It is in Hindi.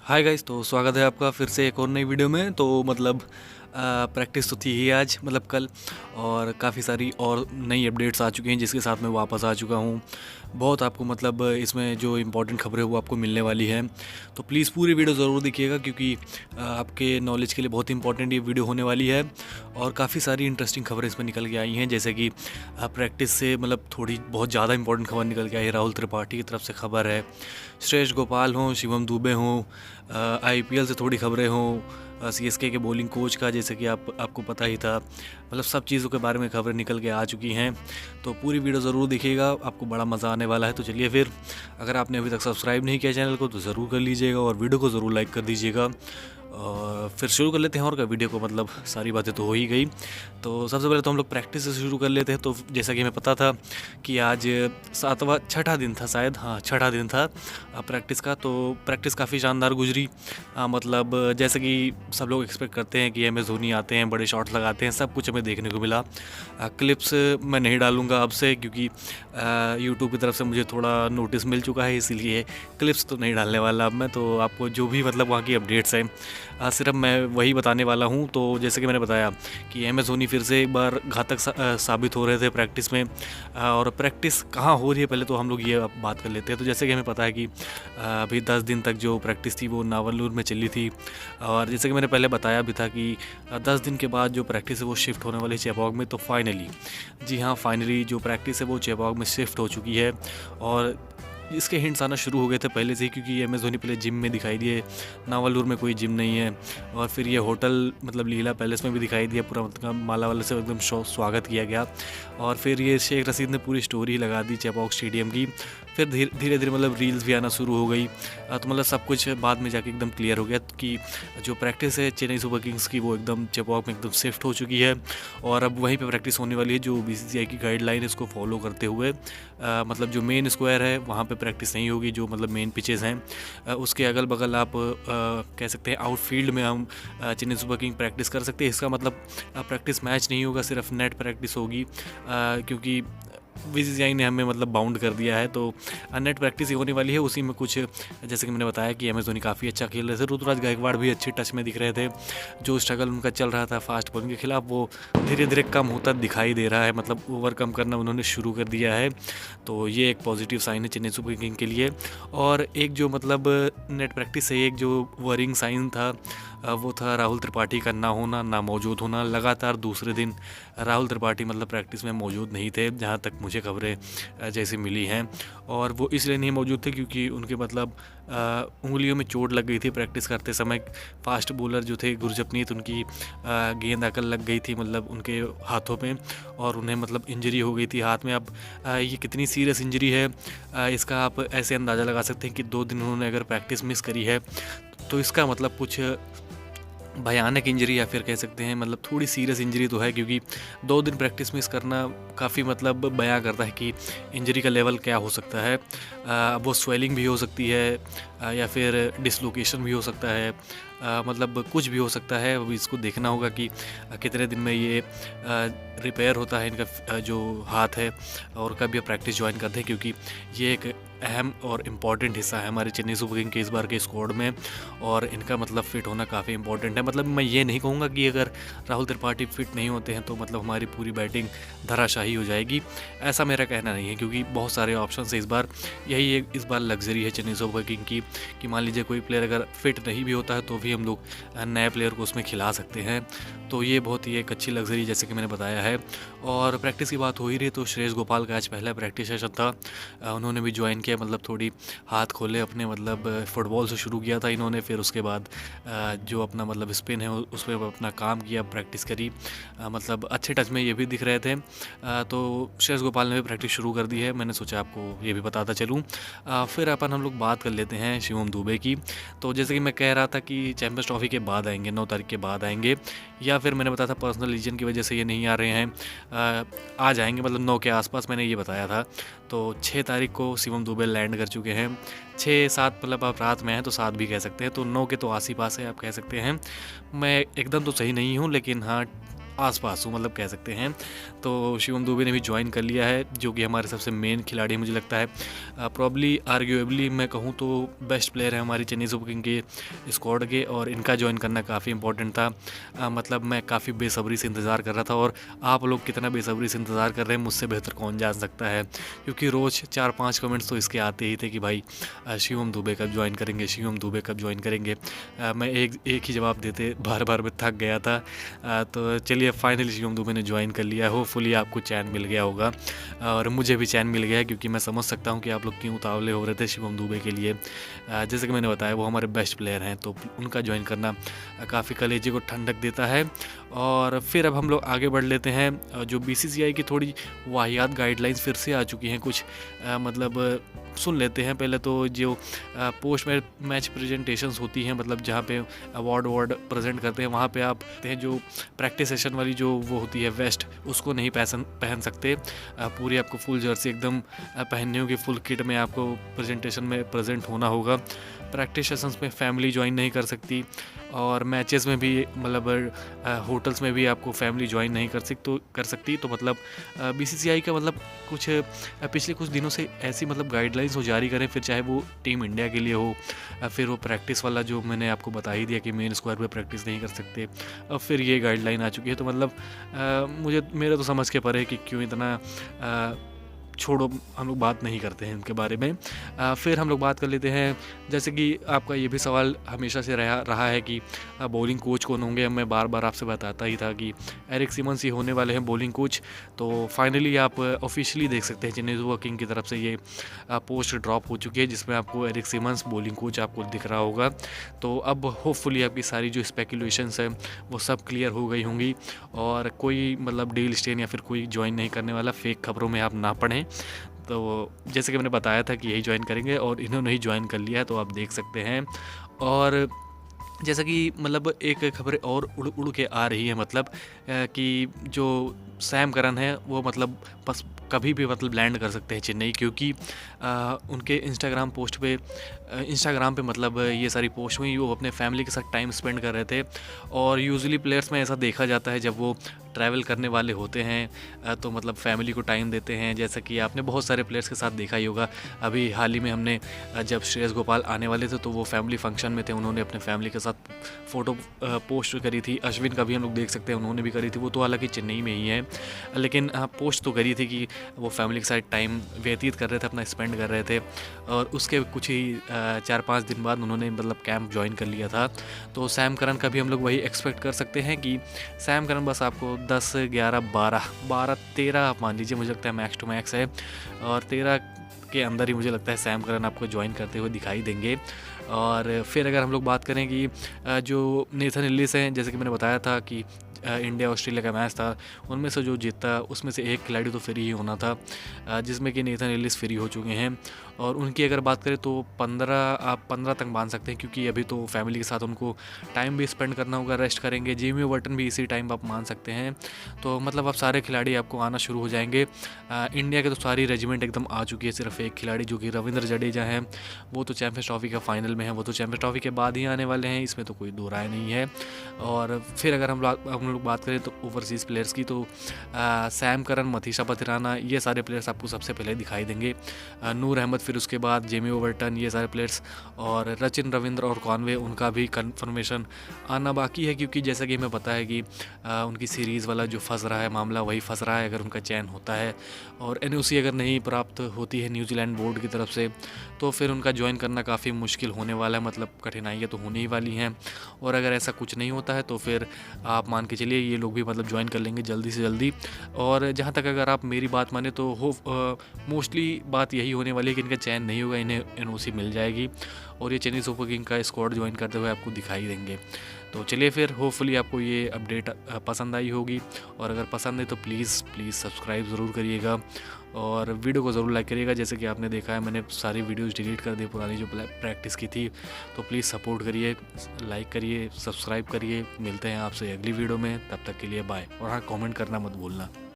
हाय गाइस, तो स्वागत है आपका फिर से एक और नई वीडियो में। तो मतलब प्रैक्टिस तो थी ही आज, मतलब कल, और काफ़ी सारी और नई अपडेट्स आ चुकी हैं जिसके साथ मैं वापस आ चुका हूँ। बहुत आपको मतलब इसमें जो इम्पोर्टेंट खबरें वो आपको मिलने वाली हैं, तो प्लीज़ पूरी वीडियो ज़रूर देखिएगा क्योंकि आपके नॉलेज के लिए बहुत इंपॉर्टेंट ये वीडियो होने वाली है। और काफ़ी सारी इंटरेस्टिंग खबरें इसमें निकल के आई हैं, जैसे कि प्रैक्टिस से मतलब थोड़ी बहुत ज़्यादा इंपॉर्टेंट खबर निकल के आई है। राहुल त्रिपाठी की तरफ से खबर है, श्रेयस गोपाल हों, शिवम दुबे हों, आईपीएल से थोड़ी खबरें हों, सीएसके के बॉलिंग कोच का, जैसे कि आपको पता ही था। मतलब सब चीज़ों के बारे में खबरें निकल के आ चुकी हैं, तो पूरी वीडियो ज़रूर देखिएगा, आपको बड़ा मज़ा आने वाला है। तो चलिए फिर, अगर आपने अभी तक सब्सक्राइब नहीं किया चैनल को तो ज़रूर कर लीजिएगा और वीडियो को ज़रूर लाइक कर दीजिएगा। और फिर शुरू कर लेते हैं। और क्या, वीडियो को मतलब सारी बातें तो हो ही गई। तो सबसे पहले तो हम लोग प्रैक्टिस से शुरू कर लेते हैं। तो जैसा कि हमें पता था कि आज छठा दिन था, शायद हाँ छठा दिन था प्रैक्टिस का। तो प्रैक्टिस काफ़ी शानदार गुजरी। मतलब जैसे कि सब लोग एक्सपेक्ट करते हैं कि एम एस धोनी आते हैं, बड़े शॉट्स लगाते हैं, सब कुछ हमें देखने को मिला। क्लिप्स मैं नहीं डालूंगा अब से क्योंकि यूट्यूब की तरफ से मुझे थोड़ा नोटिस मिल चुका है, इसीलिए क्लिप्स तो नहीं डालने वाला अब मैं। तो आपको जो भी मतलब वहाँ की अपडेट्स हैं सिर्फ मैं वही बताने वाला हूँ। तो जैसे कि मैंने बताया कि एम एस धोनी फिर से एक बार घातक साबित हो रहे थे प्रैक्टिस में। और प्रैक्टिस कहाँ हो रही है पहले तो हम लोग ये बात कर लेते हैं। तो जैसे कि हमें पता है कि अभी 10 दिन तक जो प्रैक्टिस थी वो नावलनूर में चली थी। और जैसे कि मैंने पहले बताया भी था कि 10 दिन के बाद जो प्रैक्टिस है वो शिफ्ट होने वाली है चेपॉग में। तो फाइनली, जी हाँ, फाइनली जो प्रैक्टिस है वो चेपॉग में शिफ्ट हो चुकी है। और इसके हिंट्स आना शुरू हो गए थे पहले से ही, क्योंकि एम एस धोनी पहले जिम में दिखाई दिए। नावलूर में कोई जिम नहीं है। और फिर ये होटल मतलब लीला पैलेस में भी दिखाई दिया, पूरा मतलब माला वाले से एकदम स्वागत किया गया। और फिर ये शेख रशीद ने पूरी स्टोरी लगा दी चेपॉक स्टेडियम की। फिर धीरे धीरे मतलब रील्स भी आना शुरू हो गई। तो मतलब सब कुछ बाद में जाके एकदम क्लियर हो गया कि जो प्रैक्टिस है चेन्नई सुपर किंग्स की वो एकदम चेपॉक में एकदम शिफ्ट हो चुकी है। और अब वहीं पे प्रैक्टिस होने वाली है, जो बीसीसीआई की गाइडलाइन है इसको फॉलो करते हुए। मतलब जो मेन स्क्वायर है वहाँ पे प्रैक्टिस नहीं होगी, जो मतलब मेन पिचेज़ हैं उसके अगल बगल आप कह सकते हैं आउटफील्ड में हम चेन्नई सुपर किंग प्रैक्टिस कर सकते हैं। इसका मतलब प्रैक्टिस मैच नहीं होगा, सिर्फ नेट प्रैक्टिस होगी, क्योंकि बीसीसीआई ने हमें मतलब बाउंड कर दिया है। तो नेट प्रैक्टिस ही होने वाली है। उसी में कुछ जैसे कि मैंने बताया कि एम एस धोनी काफ़ी अच्छा खेल रहे थे, ऋतुराज गायकवाड़ भी अच्छे टच में दिख रहे थे। जो स्ट्रगल उनका चल रहा था फास्ट बॉलिंग के खिलाफ वो धीरे धीरे कम होता दिखाई दे रहा है, मतलब ओवरकम करना उन्होंने शुरू कर दिया है। तो ये एक पॉजिटिव साइन है चेन्नई सुपर किंग के लिए। और एक जो मतलब नेट प्रैक्टिस से एक जो वरिंग साइन था वो था राहुल त्रिपाठी का ना होना, ना मौजूद होना। लगातार दूसरे दिन राहुल त्रिपाठी मतलब प्रैक्टिस में मौजूद नहीं थे, जहाँ तक मुझे खबरें जैसी मिली हैं। और वो इसलिए नहीं मौजूद थे क्योंकि उनके मतलब उंगलियों में चोट लग गई थी प्रैक्टिस करते समय। फास्ट बॉलर जो थे गुरजपनीत, उनकी गेंद आकर लग गई थी मतलब उनके हाथों में, और उन्हें मतलब इंजरी हो गई थी हाथ में। अब ये कितनी सीरियस इंजरी है इसका आप ऐसे अंदाज़ा लगा सकते हैं कि 2 दिन उन्होंने अगर प्रैक्टिस मिस करी है तो इसका मतलब कुछ भयानक इंजरी, या फिर कह सकते हैं मतलब थोड़ी सीरियस इंजरी तो है, क्योंकि 2 दिन प्रैक्टिस मिस करना काफ़ी मतलब बयां करता है कि इंजरी का लेवल क्या हो सकता है। वो स्वेलिंग भी हो सकती है या फिर डिसलोकेशन भी हो सकता है, मतलब कुछ भी हो सकता है। अब इसको देखना होगा कि कितने दिन में ये रिपेयर होता है इनका जो हाथ है, और कब ये प्रैक्टिस ज्वाइन करते हैं, क्योंकि ये एक अहम और इम्पॉर्टेंट हिस्सा है हमारे चेन्नई सुपर किंग के इस बार के स्क्वाड में। और इनका मतलब फिट होना काफ़ी इंपॉर्टेंट है। मतलब मैं ये नहीं कहूँगा कि अगर राहुल त्रिपाठी फिट नहीं होते हैं तो मतलब हमारी पूरी बैटिंग धराशाही हो जाएगी, ऐसा मेरा कहना नहीं है, क्योंकि बहुत सारे ऑप्शन है इस बार। यही एक इस बार लग्जरी है चेन्नई सुपर किंग की कि मान लीजिए कोई प्लेयर अगर फिट नहीं भी होता है तो भी हम लोग नए प्लेयर को उसमें खिला सकते हैं। तो ये बहुत ही एक अच्छी लग्जरी जैसे कि मैंने बताया है। और प्रैक्टिस की बात हो ही रही तो श्रेयस गोपाल का आज पहला प्रैक्टिस सेशन था, उन्होंने भी ज्वाइन किया। मतलब थोड़ी हाथ खोले अपने, मतलब फुटबॉल से शुरू किया था इन्होंने, फिर उसके बाद जो अपना मतलब स्पिन है उस पर अपना काम किया, प्रैक्टिस करी। मतलब अच्छे टच में ये भी दिख रहे थे। तो श्रेयस गोपाल ने भी प्रैक्टिस शुरू कर दी है, मैंने सोचा आपको ये भी बताता चलूँ। फिर हम लोग बात कर लेते हैं शिवम दुबे की। तो जैसे कि मैं कह रहा था कि चैंपियंस ट्रॉफी के बाद आएंगे, 9 तारीख के बाद आएंगे, या फिर मैंने बताया था पर्सनल रीजन की वजह से ये नहीं आ रहे हैं, आ जाएंगे मतलब 9 के आसपास मैंने ये बताया था। तो 6 तारीख को शिवम दुबे लैंड कर चुके हैं। 6-7 मतलब आप रात में हैं तो 7 भी कह सकते हैं, तो 9 के तो आस ही पास है आप कह सकते हैं। मैं एकदम तो सही नहीं हूँ, लेकिन हाँ आस-पास हूँ, मतलब कह सकते हैं। तो शिवम दुबे ने भी जॉइन कर लिया है, जो कि हमारे सबसे मेन खिलाड़ी मुझे लगता है। प्रॉब्ली आर्ग्यूएबली मैं कहूँ तो बेस्ट प्लेयर है हमारी चेन्नई सुपर किंग के स्क्वाड के, और इनका जॉइन करना काफ़ी इंपॉर्टेंट था। मतलब मैं काफ़ी बेसब्री से इंतज़ार कर रहा था, और आप लोग कितना बेसब्री से इंतज़ार कर रहे हैं मुझसे बेहतर कौन जान सकता है, क्योंकि रोज़ 4-5 कमेंट्स तो इसके आते ही थे कि भाई शिवम दुबे कब जॉइन करेंगे, शिवम दुबे कब जॉइन करेंगे। मैं एक ही जवाब देते बार-बार मैं थक गया था। तो चलिए फाइनली शिवम दुबे ने ज्वाइन कर लिया। होपफुली आपको चैन मिल गया होगा, और मुझे भी चैन मिल गया है, क्योंकि मैं समझ सकता हूँ कि आप लोग क्यों उतावले हो रहे थे शिवम दुबे के लिए। जैसे कि मैंने बताया वो हमारे बेस्ट प्लेयर हैं, तो उनका ज्वाइन करना काफ़ी कलेजे को ठंडक देता है। और फिर अब हम लोग आगे बढ़ लेते हैं। जो बीसीसीआई की थोड़ी वाहियात गाइडलाइंस फिर से आ चुकी हैं कुछ, मतलब सुन लेते हैं पहले तो। जो पोस्ट मैच प्रेजेंटेशंस होती हैं, मतलब जहाँ पे अवार्ड प्रेजेंट करते हैं, वहाँ पे आप जो प्रैक्टिस सेशन वाली जो वो होती है वेस्ट, उसको नहीं पहन सकते। पूरी आपको फुल जर्सी एकदम पहननी होगी, फुल किट में आपको प्रेजेंटेशन में प्रेजेंट होना होगा। प्रैक्टिस सेशंस में फैमिली ज्वाइन नहीं कर सकती, और मैचेस में भी मतलब होटल्स में भी आपको फैमिली ज्वाइन नहीं कर सकती। तो मतलब बीसीसीआई का मतलब कुछ पिछले कुछ दिनों से ऐसी मतलब गाइडलाइंस वो जारी करें, फिर चाहे वो टीम इंडिया के लिए हो, फिर वो प्रैक्टिस वाला जो मैंने आपको बता ही दिया कि मेन स्क्वाड पे प्रैक्टिस नहीं कर सकते, अब फिर ये गाइडलाइन आ चुकी है। तो मतलब मेरे तो समझ के परे कि क्यों इतना छोड़ो, हम लोग बात नहीं करते हैं इनके बारे में। फिर हम लोग बात कर लेते हैं, जैसे कि आपका ये भी सवाल हमेशा से रहा है कि बॉलिंग कोच कौन होंगे। मैं बार बार आपसे बताता ही था कि एरिक सिमंस ही होने वाले हैं बॉलिंग कोच। तो फाइनली आप ऑफिशियली देख सकते हैं चेन्नई सुपर किंग की तरफ से ये पोस्ट ड्रॉप हो चुकी है, जिसमें आपको एरिक सिमंस बॉलिंग कोच आपको दिख रहा होगा। तो अब होपफुली आपकी सारी जो स्पेकुलेशंस है वो सब क्लियर हो गई होंगी, और कोई मतलब डील स्टेन या फिर कोई ज्वाइन नहीं करने वाला, फेक खबरों में आप ना पढ़ें। तो जैसे कि मैंने बताया था कि यही ज्वाइन करेंगे, और इन्होंने ही ज्वाइन कर लिया है, तो आप देख सकते हैं। और जैसा कि मतलब एक खबरें और उड़ के आ रही है, मतलब कि जो सैम करन है वो मतलब बस कभी भी मतलब लैंड कर सकते हैं चेन्नई, क्योंकि उनके इंस्टाग्राम पे मतलब ये सारी पोस्ट हुई, वो अपने फैमिली के साथ टाइम स्पेंड कर रहे थे। और यूजुअली प्लेयर्स में ऐसा देखा जाता है, जब वो ट्रैवल करने वाले होते हैं तो मतलब फैमिली को टाइम देते हैं, जैसा कि आपने बहुत सारे प्लेयर्स के साथ देखा ही होगा। अभी हाल ही में हमने जब श्रेयस गोपाल आने वाले थे तो वो फैमिली फंक्शन में थे, उन्होंने अपने फैमिली के साथ फ़ोटो पोस्ट करी थी। अश्विन का भी हम लोग देख सकते हैं, उन्होंने भी करी थी, वो तो हालांकि चेन्नई में ही है, लेकिन पोस्ट तो करी थी कि वो फैमिली के साथ टाइम व्यतीत कर रहे थे, अपना स्पेंड कर रहे थे। और उसके कुछ ही 4-5 दिन बाद उन्होंने मतलब कैंप ज्वाइन कर लिया था। तो सैम करन का भी हम लोग वही एक्सपेक्ट कर सकते हैं कि सैम करन बस आपको 10, 11, 12, 13 आप मान लीजिए, मुझे लगता है मैक्स टू मैक्स है, और 13 के अंदर ही मुझे लगता है सैम करन आपको ज्वाइन करते हुए दिखाई देंगे। और फिर अगर हम लोग बात करें कि जो नेथन इल्लिस हैं, जैसे कि मैंने बताया था कि इंडिया ऑस्ट्रेलिया का मैच था, उनमें से जो जीता उसमें से एक खिलाड़ी तो फ्री ही होना था, जिसमें कि नेथन इल्लिस फ्री हो चुके हैं। और उनकी अगर बात करें तो 15 तक मान सकते हैं, क्योंकि अभी तो फैमिली के साथ उनको टाइम भी स्पेंड करना होगा, रेस्ट करेंगे। जिमी वर्टन भी इसी टाइम आप मान सकते हैं। तो मतलब अब सारे खिलाड़ी आपको आना शुरू हो जाएंगे। इंडिया के तो सारी रेजिमेंट एकदम आ चुकी है, सिर्फ एक खिलाड़ी जो कि रविंद्र जडेजा हैं, वो तो चैम्पियंस ट्रॉफी का फाइनल में है, वो तो चैम्पियंस ट्रॉफी के बाद ही आने वाले हैं, इसमें तो कोई दो राय नहीं है। और फिर अगर हम लोग बात करें तो ओवरसीज़ प्लेयर्स की, तो सैम करन, मथीशा पथिराना, ये सारे प्लेयर्स आपको सबसे पहले दिखाई देंगे। नूर अहमद, फिर उसके बाद जेमी ओवर्टन, ये सारे प्लेयर्स, और रचिन रविंद्र और कॉनवे, उनका भी कंफर्मेशन आना बाकी है, क्योंकि जैसा कि हमें पता है कि उनकी सीरीज़ वाला जो फंस रहा है मामला वही फंस रहा है। अगर उनका चयन होता है और एनओसी अगर नहीं प्राप्त होती है न्यूजीलैंड बोर्ड की तरफ से, तो फिर उनका ज्वाइन करना काफ़ी मुश्किल होने वाला है, मतलब कठिनाइयाँ तो होने ही वाली हैं। और अगर ऐसा कुछ नहीं होता है तो फिर आप मान के चलिए ये लोग भी मतलब ज्वाइन कर लेंगे जल्दी से जल्दी। और जहाँ तक अगर आप मेरी बात माने तो मोस्टली बात यही होने वाली है कि इनका चयन नहीं होगा, इन्हें एनओसी मिल जाएगी, और ये चेन्नई सुपर किंग का स्क्वाड ज्वाइन करते हुए आपको दिखाई देंगे। तो चलिए फिर होपफुली आपको ये अपडेट पसंद आई होगी, और अगर पसंद है तो प्लीज़ सब्सक्राइब ज़रूर करिएगा, और वीडियो को ज़रूर लाइक करिएगा। जैसे कि आपने देखा है मैंने सारी वीडियोस डिलीट कर दी पुरानी जो प्रैक्टिस की थी, तो प्लीज़ सपोर्ट करिए, लाइक करिए, सब्सक्राइब करिए। मिलते हैं आपसे अगली वीडियो में, तब तक के लिए बाय। और हाँ, कमेंट करना मत भूलना।